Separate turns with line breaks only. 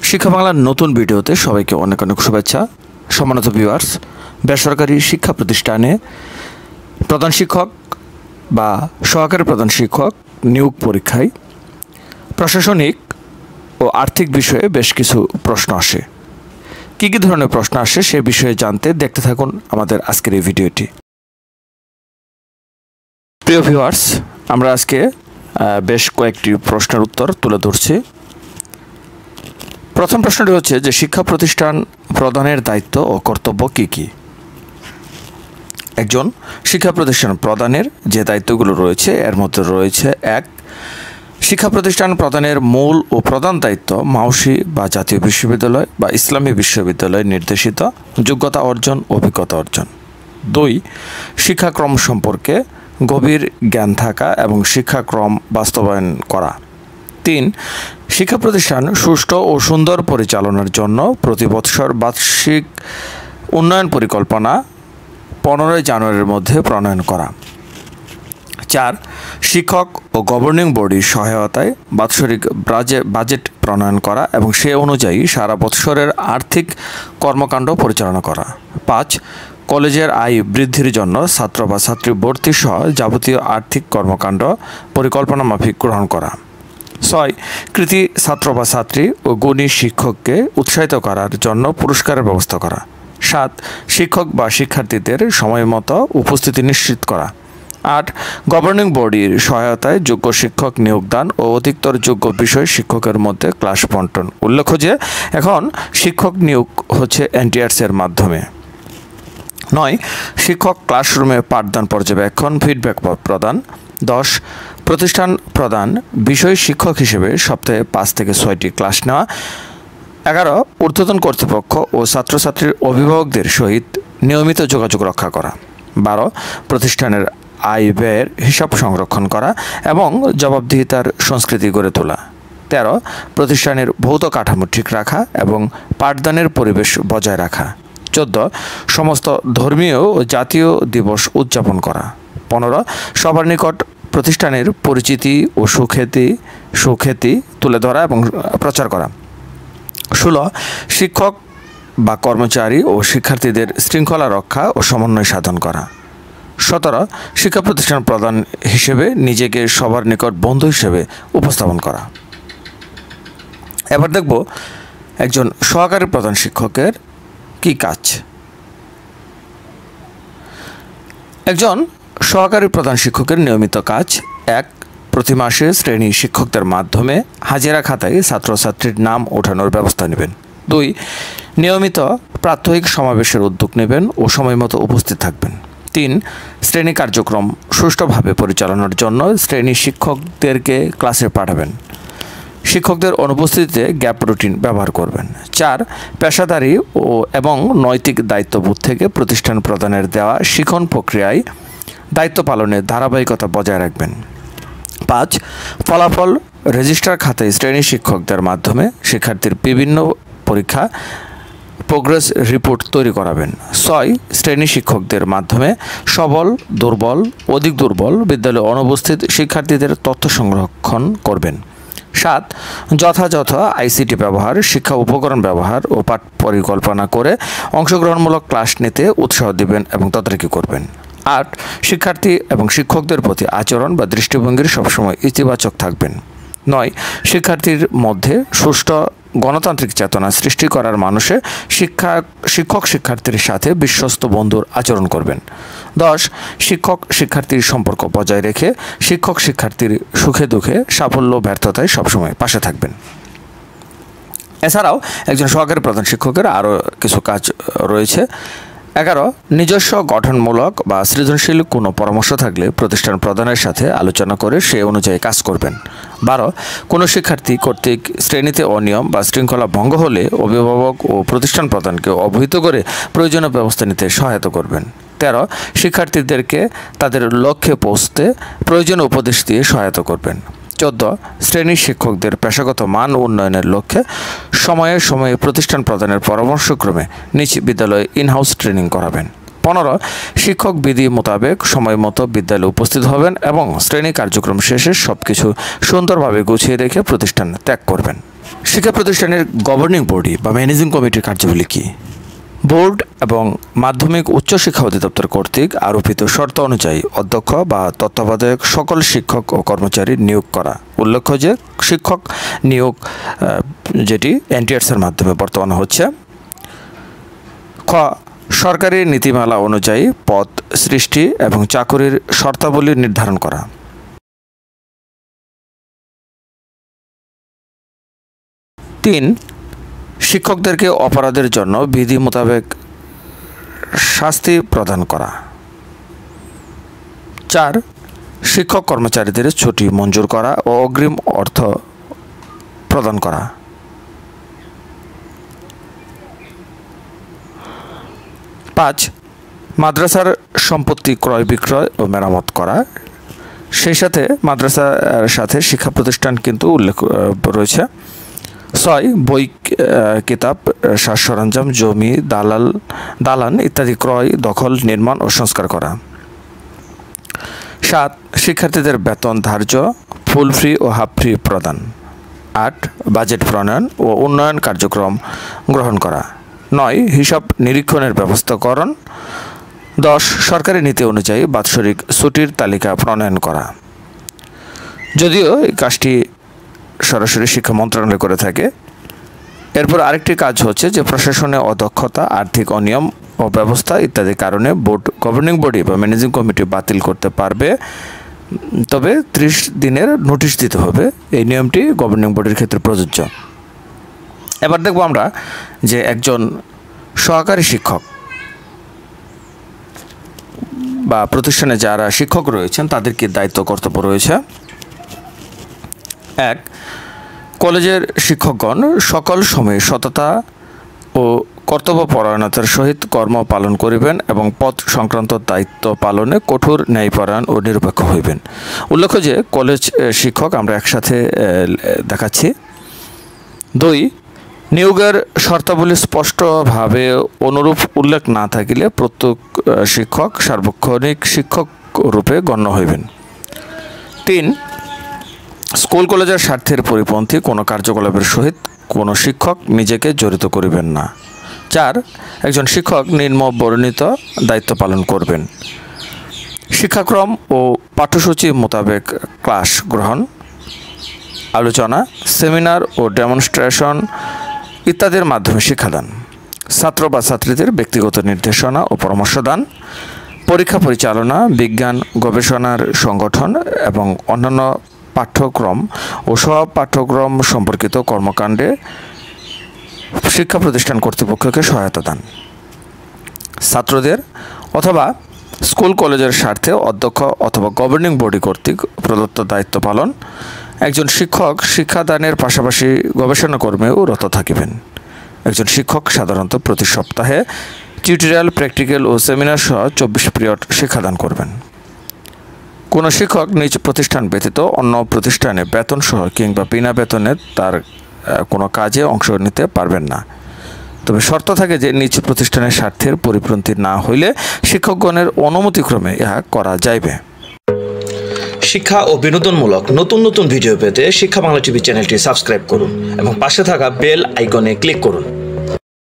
শিক্ষা বাংলার নতুন ভিডিওতে সবাইকে অনেক অনেক শুভেচ্ছা। সম্মানিত ভিউয়ার্স, বেসরকারি শিক্ষা প্রতিষ্ঠানে প্রধান শিক্ষক বা সহকারী প্রধান শিক্ষক নিয়োগ পরীক্ষায় প্রশাসনিক ও আর্থিক বিষয়ে বেশ কিছু প্রশ্ন আসে। কী কী ধরনের প্রশ্ন আসে সে বিষয়ে জানতে দেখতে থাকুন আমাদের আজকের এই ভিডিওটি। প্রিয় ভিউয়ার্স, আমরা আজকে বেশ কয়েকটি প্রশ্নের উত্তর তুলে ধরছি। প্রথম প্রশ্নটি হচ্ছে যে শিক্ষা প্রতিষ্ঠান প্রদানের দায়িত্ব ও কর্তব্য কী কী? একজন শিক্ষা প্রতিষ্ঠান প্রদানের যে দায়িত্বগুলো রয়েছে এর মধ্যে রয়েছে 1. শিক্ষা প্রতিষ্ঠান প্রদানের মূল ও প্রধান দায়িত্ব মাউসি বা জাতীয় বিশ্ববিদ্যালয় বা ইসলামী বিশ্ববিদ্যালয় নির্দেশিত যোগ্যতা অর্জন, অভিজ্ঞতা অর্জন। 2. শিক্ষাক্রম সম্পর্কে গভীর জ্ঞান থাকা এবং শিক্ষাক্রম বাস্তবায়ন করা। 3. শিক্ষা প্রতিষ্ঠান সুষ্ঠু ও সুন্দর পরিচালনার জন্য প্রতি বৎসর বার্ষিক উন্নয়ন পরিকল্পনা 15 জানুয়ারির মধ্যে প্রণয়ন করা। 4. শিক্ষক ও গভর্নিং বডির সহায়তায় বাৎসরিক বাজেট প্রণয়ন করা এবং সে অনুযায়ী সারা বৎসরের আর্থিক কর্মকাণ্ড পরিচালনা করা। 5. কলেজের আয় বৃদ্ধির জন্য ছাত্র বা ছাত্রী ভর্তি সহ যাবতীয় আর্থিক কর্মকাণ্ড পরিকল্পনা মাফিক গ্রহণ করা। 6. কৃতি ছাত্র বা ছাত্রী ও গুণী শিক্ষককে উৎসাহিত করার জন্য পুরস্কারের ব্যবস্থা করা। 7. শিক্ষক বা শিক্ষার্থীদের সময়মতো উপস্থিতি নিশ্চিত করা। 8. গভর্নিং বডির সহায়তায় যোগ্য শিক্ষক নিয়োগদান ও অধিকতর যোগ্য বিষয় শিক্ষকের মধ্যে ক্লাস বন্টন। উল্লেখ্য যে এখন শিক্ষক নিয়োগ হচ্ছে এনটিআরসি-এর মাধ্যমে। 9. শিক্ষক ক্লাসরুমে পাঠদান পর্যবেক্ষণ, ফিডব্যাক প্রদান। 10. প্রতিষ্ঠান প্রদান বিষয় শিক্ষক হিসেবে সপ্তাহে 5 থেকে 6টি ক্লাস নেওয়া। 11. ঊর্ধ্বতন কর্তৃপক্ষ ও ছাত্রছাত্রীর অভিভাবকদের সহিত নিয়মিত যোগাযোগ রক্ষা করা। 12. প্রতিষ্ঠানের আয় ব্যয়ের হিসাব সংরক্ষণ করা এবং জবাবদিহিতার সংস্কৃতি গড়ে তোলা। 13. প্রতিষ্ঠানের ভৌত কাঠামো ঠিক রাখা এবং পাঠদানের পরিবেশ বজায় রাখা। 14. সমস্ত ধর্মীয় ও জাতীয় দিবস উদযাপন করা। 15. সবার নিকট প্রতিষ্ঠানের পরিচিতি ও সুখ্যাতি তুলে ধরা এবং প্রচার করা। 16. শিক্ষক বা কর্মচারী ও শিক্ষার্থীদের শৃঙ্খলা রক্ষা ও সমন্বয় সাধন করা। 17. শিক্ষা প্রতিষ্ঠান প্রদান হিসেবে নিজেকে সবার নিকট বন্ধু হিসেবে উপস্থাপন করা। এবার দেখব একজন সহকারী প্রধান শিক্ষকের কি কাজ। একজন সহকারী প্রধান শিক্ষকের নিয়মিত কাজ: 1. প্রতি মাসে শ্রেণী শিক্ষকদের মাধ্যমে হাজিরা খাতায় ছাত্রছাত্রীর নাম ওঠানোর ব্যবস্থা নেবেন। 2. নিয়মিত প্রাত্যহিক সমাবেশের উদ্যোগ নেবেন ও সময়মতো উপস্থিত থাকবেন। 3. শ্রেণী কার্যক্রম সুষ্ঠুভাবে পরিচালনার জন্য শ্রেণী শিক্ষকদেরকে ক্লাসে পাঠাবেন। শিক্ষকদের অনুপস্থিতিতে গ্যাপ রুটিন ব্যবহার করবেন। 4. পেশাদারী এবং নৈতিক দায়িত্ববোধ থেকে প্রতিষ্ঠান প্রদানের দেওয়া শিক্ষণ প্রক্রিয়ায় দায়িত্ব পালনের ধারাবাহিকতা বজায় রাখবেন। 5. ফলাফল রেজিস্টার খাতায় শ্রেণী শিক্ষকদের মাধ্যমে শিক্ষার্থীর বিভিন্ন পরীক্ষা প্রোগ্রেস রিপোর্ট তৈরি করাবেন। 6. শ্রেণী শিক্ষকদের মাধ্যমে সবল, দুর্বল, অধিক দুর্বল বিদ্যালয়ে অনুপস্থিত শিক্ষার্থীদের তথ্য সংরক্ষণ করবেন। 7. যথাযথ আইসিটি ব্যবহার, শিক্ষা উপকরণ ব্যবহার ও পাঠ পরিকল্পনা করে অংশগ্রহণমূলক ক্লাস নিতে উৎসাহ দিবেন এবং তদারকি করবেন। 8. শিক্ষার্থী এবং শিক্ষকদের প্রতি আচরণ বা দৃষ্টিভঙ্গির সবসময় ইতিবাচক থাকবেন। 9. শিক্ষার্থীর মধ্যে সুষ্ঠু গণতান্ত্রিক চেতনা সৃষ্টি করার মানুষে শিক্ষক শিক্ষার্থীর সাথে বিশ্বস্ত বন্ধুর আচরণ করবেন। 10. শিক্ষক শিক্ষার্থীর সম্পর্ক বজায় রেখে শিক্ষক শিক্ষার্থীর সুখে দুঃখে, সাফল্য ব্যর্থতায় সবসময় পাশে থাকবেন। এছাড়াও একজন সহকারী প্রধান শিক্ষকের আরও কিছু কাজ রয়েছে। 11. নিজস্ব গঠনমূলক বা সৃজনশীল কোনো পরামর্শ থাকলে প্রতিষ্ঠান প্রদানের সাথে আলোচনা করে সে অনুযায়ী কাজ করবেন। 12. কোনো শিক্ষার্থী কর্তৃক শ্রেণীতে অনিয়ম বা শৃঙ্খলা ভঙ্গ হলে অভিভাবক ও প্রতিষ্ঠান প্রদানকে অবহিত করে প্রয়োজনীয় ব্যবস্থা নিতে সহায়তা করবেন। 13. শিক্ষার্থীদেরকে তাদের লক্ষ্যে পৌঁছতে প্রয়োজনীয় উপদেশ দিয়ে সহায়তা করবেন। 14. শ্রেণী শিক্ষকদের পেশাগত মান উন্নয়নের লক্ষ্যে সময়ে সময়ে প্রতিষ্ঠান প্রদানের পরামর্শক্রমে নিজ বিদ্যালয়ে ইনহাউস ট্রেনিং করাবেন। 15 শিক্ষক বিধি মোতাবেক সময় মতো বিদ্যালয়ে উপস্থিত হবেন এবং শ্রেণী কার্যক্রম শেষে সবকিছু সুন্দরভাবে গুছিয়ে রেখে প্রতিষ্ঠান ত্যাগ করবেন। শিক্ষা প্রতিষ্ঠানের গভর্নিং বডি বা ম্যানেজিং কমিটির কার্যাবলী কী? বোর্ড এবং মাধ্যমিক উচ্চ শিক্ষা অধিদপ্তর কর্তৃক আরোপিত শর্ত অনুযায়ী অধ্যক্ষ বা তত্ত্বাবধায়ক সকল শিক্ষক ও কর্মচারী নিয়োগ করা। উল্লেখ্য যে শিক্ষক নিয়োগ যেটি এনটিআরসির মাধ্যমে বর্তমানে হচ্ছে। খ সরকারি নীতিমালা অনুযায়ী পদ সৃষ্টি এবং চাকুরির শর্তাবলী নির্ধারণ করা। 3 শিক্ষকদেরকে অপরাধের জন্য বিধি মোতাবেক শাস্তি প্রদান করা। 4 শিক্ষক কর্মচারীদের ছুটি মঞ্জুর করা ও অগ্রিম অর্থ প্রদান করা। 5 মাদ্রাসার সম্পত্তি ক্রয় বিক্রয় ও মেরামত করা। সেই সাথে মাদ্রাসার সাথে শিক্ষা প্রতিষ্ঠান কিন্তু উল্লেখ রয়েছে। 6 বই কিতাব সাজ সরঞ্জাম জমি দালান ইত্যাদি ক্রয় দখল নির্মাণ ও সংস্কার করা। 7 শিক্ষার্থীদের বেতন ধার্য ফুল ফ্রি ও হাফ ফ্রি প্রদান। 8 বাজেট প্রণয়ন ও উন্নয়ন কার্যক্রম গ্রহণ করা। 9 হিসাব নিরীক্ষণের ব্যবস্থাকরণ। 10 সরকারি নীতি অনুযায়ী বাৎসরিক ছুটির তালিকা প্রণয়ন করা। যদিও এই কাজটি সরাসরি শিক্ষা মন্ত্রণালয় করে থাকে। এরপর আরেকটি কাজ হচ্ছে যে প্রশাসনে অদক্ষতা আর্থিক অনিয়ম ও ব্যবস্থা ইত্যাদি কারণে বোর্ড গভর্নিং বডি বা ম্যানেজিং কমিটি বাতিল করতে পারবে, তবে 30 দিনের নোটিশ দিতে হবে। এই নিয়মটি গভর্নিং বডির ক্ষেত্রে প্রযোজ্য। এবার দেখব আমরা যে একজন সহকারী শিক্ষক বা প্রতিষ্ঠানে যারা শিক্ষক রয়েছেন তাদের কি দায়িত্ব কর্তব্য রয়েছে। 1 কলেজের শিক্ষকগণ সকল সময়ে সততা ও কর্তব্যপরায়ণতার সহিত কর্ম পালন করিবেন এবং পদ সংক্রান্ত দায়িত্ব পালনে কঠোর ন্যায়পরায়ণ ও নিরপেক্ষ হইবেন। উল্লেখ্য যে কলেজ শিক্ষক আমরা একসাথে দেখাচ্ছি। 2 নিয়োগের শর্তাবলী স্পষ্টভাবে অনুরূপ উল্লেখ না থাকিলে প্রত্যেক শিক্ষক সার্বক্ষণিক শিক্ষক রূপে গণ্য হইবেন। 3 স্কুল কলেজের স্বার্থের পরিপন্থী কোনো কার্যকলাপের সহিত কোনো শিক্ষক নিজেকে জড়িত করিবেন না। 4 একজন শিক্ষক নিম্ন বর্ণিত দায়িত্ব পালন করবেন। শিক্ষাক্রম ও পাঠ্যসূচি মোতাবেক ক্লাস গ্রহণ, আলোচনা, সেমিনার ও ডেমনস্ট্রেশন ইত্যাদির মাধ্যমে শিক্ষাদান, ছাত্র বা ছাত্রীদের ব্যক্তিগত নির্দেশনা ও পরামর্শ দান, পরীক্ষা পরিচালনা, বিজ্ঞান গবেষণার সংগঠন এবং অন্যান্য পাঠ্যক্রম ও সব পাঠ্যক্রম সম্পর্কিত কর্মকাণ্ডে শিক্ষা প্রতিষ্ঠান কর্তৃপক্ষকে সহায়তা দান। ছাত্রদের অথবা স্কুল কলেজের স্বার্থে অধ্যক্ষ অথবা গভর্নিং বডি কর্তৃক প্রদত্ত দায়িত্ব পালন। একজন শিক্ষক শিক্ষাদানের পাশাপাশি গবেষণা কর্মেও রত থাকিবেন। একজন শিক্ষক সাধারণত প্রতি সপ্তাহে টিউটোরিয়াল, প্র্যাকটিক্যাল ও সেমিনার সহ 24 পিরিয়ড শিক্ষাদান করবেন। কোনো শিক্ষক নিজ প্রতিষ্ঠান ব্যতীত অন্য প্রতিষ্ঠানে বেতন সহ কিংবা বিনা বেতনে তার কোনো কাজে অংশ নিতে পারবেন না। তবে শর্ত থাকে যে নিজ প্রতিষ্ঠানের স্বার্থের পরিপন্থী না হইলে শিক্ষকগণের অনুমতিক্রমে ইহা করা যাইবে।
শিক্ষা ও বিনোদনমূলক নতুন নতুন ভিডিও পেতে শিক্ষা বাংলা টিভি চ্যানেলটি সাবস্ক্রাইব করুন এবং পাশে থাকা বেল আইকনে ক্লিক করুন।